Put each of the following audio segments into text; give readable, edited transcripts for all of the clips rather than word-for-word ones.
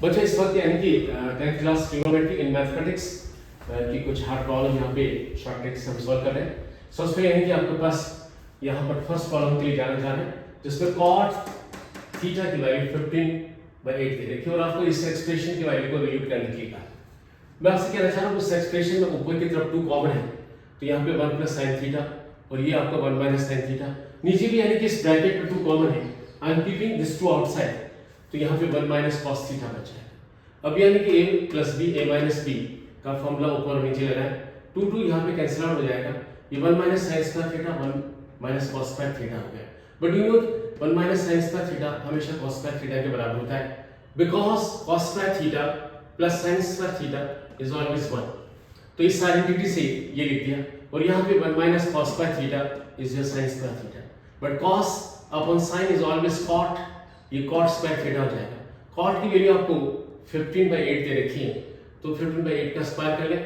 बच्चे इस वक्त यानी कि 10th class trigonometry in mathematics की कुछ हार्ड प्रॉब्लम यहाँ पे शॉर्ट ट्रिक्स हम सॉल्व कर रहे हैं। सबसे पहले यानी कि आपके पास यहाँ पर फर्स्ट प्रॉब्लम के लिए जाना जा रहे हैं जिसमें cot थीटा की वैल्यू 15/8 दे रखी है और आपको इस एक्सप्रेशन की वैल्यू को रिलेट करने के लिए कहा। मैं आपसे कहना चाह रहा हूँ उस एक्सप्रेशन में ऊपर की तरफ 2 कॉमन है तो यहाँ पे 1 + sin थीटा और ये आपका 1 - sin थीटा। नीचे भी यानी कि इस ब्रैकेट में 2 कॉमन है। I am keeping this 2 outside तो यहाँ पे 1 - cos थीटा बचा है। अब यानी कि a + b a - b का फॉर्मूला ऊपर और नीचे लगा है 2 यहाँ पे कैंसिल आउट हो जाएगा। ये 1 - sin square theta 1 - cos square theta हो गया। But you know 1 - sin square theta हमेशा cos स्क्वायर थीटा के बराबर होता है because cos square theta + sin square theta is always 1। तो इस आइडेंटिटी से ये लिख दिया और यहाँ पे 1 - cos square theta is your sin square theta. But cos upon sin is always cot, ये cot स्क्वायर थीटा हो जाएगा। cot की वैल्यू आपको 15/8 दे रखी है तो 15/8 का स्क्वायर कर लें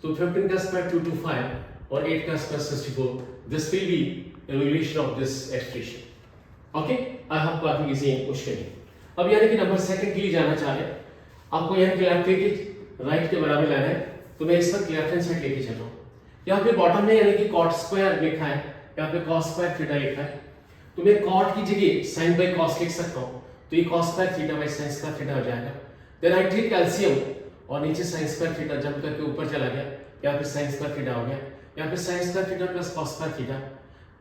तो 15 का स्क्वायर 225 और 8 का square 64। This will be evolution of this expression. Okay, I hope काफी इजी क्वेश्चन है। अब यानी कि नंबर सेकंड के लिए जाना चाह रहे हैं आपको यहाँ पे लेफ्ट के राइट के बराबर लाना है तो मैं इस वक्त लेफ्ट हैंड साइड लेके चल रहा हूँ। यहाँ पे बॉटम में यानी कि cot स्क्वायर लिखा है, यहाँ पे cos स्क्वायर थीटा लिखा है तो मैं cot की जगह sin/cos लिख सकता हूँ तो ये cos square theta by sin square theta हो जाएगा। देन आई टेक एलसीएम और नीचे sin स्क्वायर थीटा जंप करके ऊपर चला गया, यहाँ पे sin स्क्वायर थीटा हो गया, यहाँ पे sin square theta plus cos square theta.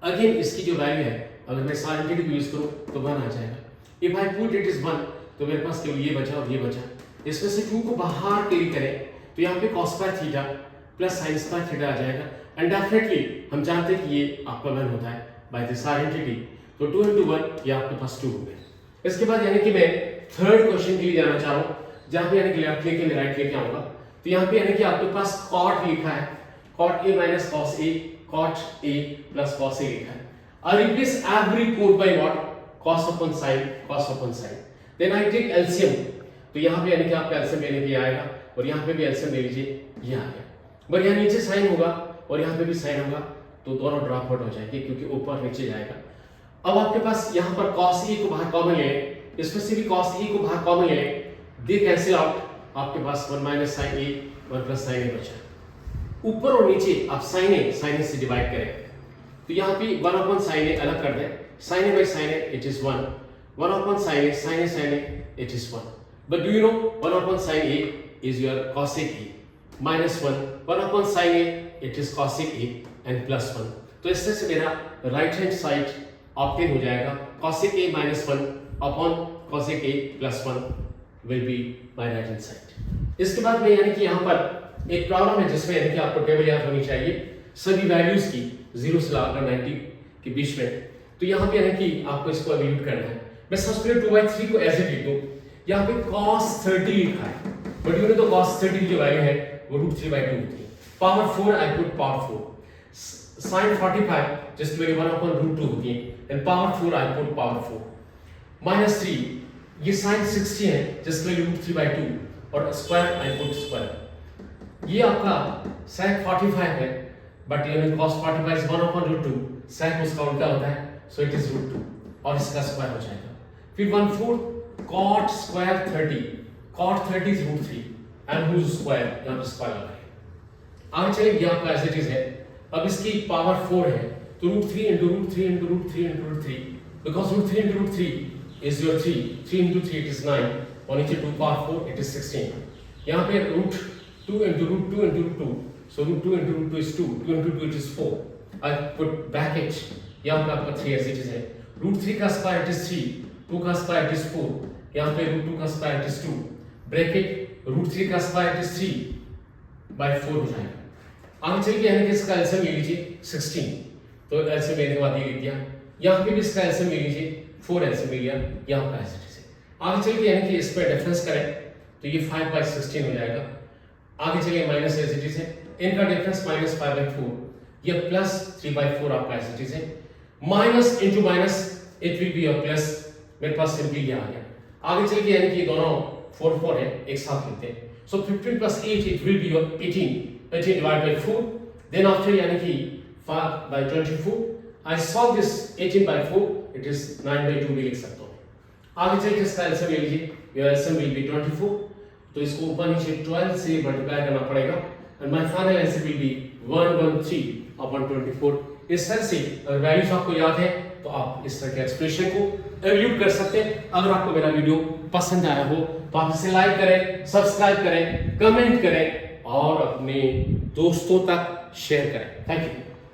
Again इसकी जो वैल्यू है अगर मैं साइन आइडेंटिटी यूज करूं तो 1 आ जाएगा। If I put it is 1 तो मेरे पास केवल ये बचा और ये बचा। इसमें से 2 को बाहर कैरी करें तो यहाँ पे cos square theta plus sin square theta आ जाएगा एंड डेफिनेटली हम जानते हैं कि ये आपका 1 होता है बाय दिस आइडेंटिटी। तो 2 × 1 ये आपके पास 2 हो गया। इसके बाद यानी कि मैं थर्ड क्वेश्चन के लिए जाना चाह रहा हूँ जहाँ पे यानी कि लेफ्ट लेके मैं राइट लेके आऊंगा तो यहाँ पे यानी कि आपके पास cot लिखा है, cot a - cos a, cot a + cos a लिखा है। I replace every code by what? Cos upon sin, cos upon sin. Then I take LCM. तो यहाँ पे यानी कि आपका LCM लेने पे आएगा और यहाँ पे भी LCM ले लीजिए, ये आ गया। बट यहाँ नीचे sin होगा और यहाँ पे भी sin होगा तो दोनों ड्रॉप आउट हो जाएंगे क्योंकि ऊपर नीचे जाएगा। अब आपके पास यहाँ पर cos a को बाहर कॉमन ले लें, इसमें से भी cos a को बाहर कॉमन ले लें, दे कैंसिल आउट, आपके पास 1 - sin a 1 + sin a बचा। ऊपर और नीचे आप sin a से डिवाइड करें तो यहाँ पे 1 sin a अलग कर दें, sin a by sin a it is 1, 1 sin a sin a it is 1. But do you know 1 sin a is your cosec a minus 1 sin a it is cosec a and plus 1. तो इससे से मेरा right hand side obtain हो जाएगा cosec a minus 1 upon cosec a plus 1 will be my right hand side. इसके बाद में यानी कि यहाँ पर एक प्रॉब्लम है जिसमें यानी कि आपको टेबल याद होनी चाहिए सभी वैल्यूज की 0 से लेकर 90 के बीच में। तो यहाँ पे यानी कि आपको इसको एवल्यूट करना है। मैं सबसे पहले 2/3 को ऐसे लिख दूं, यहाँ पे cos 30 लिखा है बट यू नो तो cos 30 की जो वैल्यू है वो √3/2 होती है। Power 4 I put power 4, sin 45 जिसकी वैल्यू 1/√2 होती है and power 4 I put power 4 -3 ये sin 60 है जिसकी वैल्यू √3/2 और स्क्वायर आई पुट स्क्वायर। ये आपका sin 45 है बट ये cos 45 is 1/√2, sin उसका उल्टा होता है सो इट इज √2 और इसका स्क्वायर हो जाएगा। फिर 1/4 cot square 30, cot 30 is √3 and whose square यहाँ पे स्क्वायर लगा है। आगे चलिए ये आपका एज इट इज है। अब इसकी पावर 4 है तो √3 × √3 × √3 × √3 because √3 × √3 is your 3, 3 × 3 it is 9 और नीचे 2 पावर 4 it is 16। यहाँ पे √2 × √2 × √2 so √2 × √2 is 2, 2 × 2 it is 4. I put bracket यहाँ पे आपका 3 as it is है। √3 का स्क्वायर it is 3, 2 का स्क्वायर it is 4, यहाँ पे √2 का स्क्वायर it is 2, ब्रैकेट √3 का स्क्वायर it is 3/4 हो जाएगा। आगे चलिए यानी कि इसका एलसीएम ले लीजिए 16 तो एलसीएम लेने के बाद ये लिख दिया। यहाँ पे भी इसका एलसीएम ले लीजिए 4 एलसीएम ले लिया, यहाँ का एज इट इज है। आगे चलिए यानी कि इस पर डिफरेंस करें तो ये 5/16 हो जाएगा। आगे चलिए माइनस एज इट इज है, इनका डिफरेंस -5/4 ये प्लस 3/4 आपका एज इट इज है। Minus into minus it will be a plus, मेरे पास सिंपली ये आ गया। आगे चलिए यानी कि दोनों 4 है एक साथ लिखते हैं so 15 + 8 it will be your 18 divide by 4 then after यानी कि 5/24 I solve this 18/4 it is 9/2 भी लिख सकता हूं। आगे चलिए इसका आंसर ले लीजिए योर एलसीएम विल बी 24, तो इसको ऊपर नीचे 12 से मल्टीप्लाई करना पड़ेगा and my final answer will be 113/24। इस तरह से अगर वैल्यूज आपको याद है तो आप इस तरह के एक्सप्रेशन को एवल्यूट कर सकते हैं। अगर आपको मेरा वीडियो पसंद आया हो तो आप इसे लाइक करें, सब्सक्राइब करें, कमेंट करें और अपने दोस्तों तक शेयर करें। Thank you.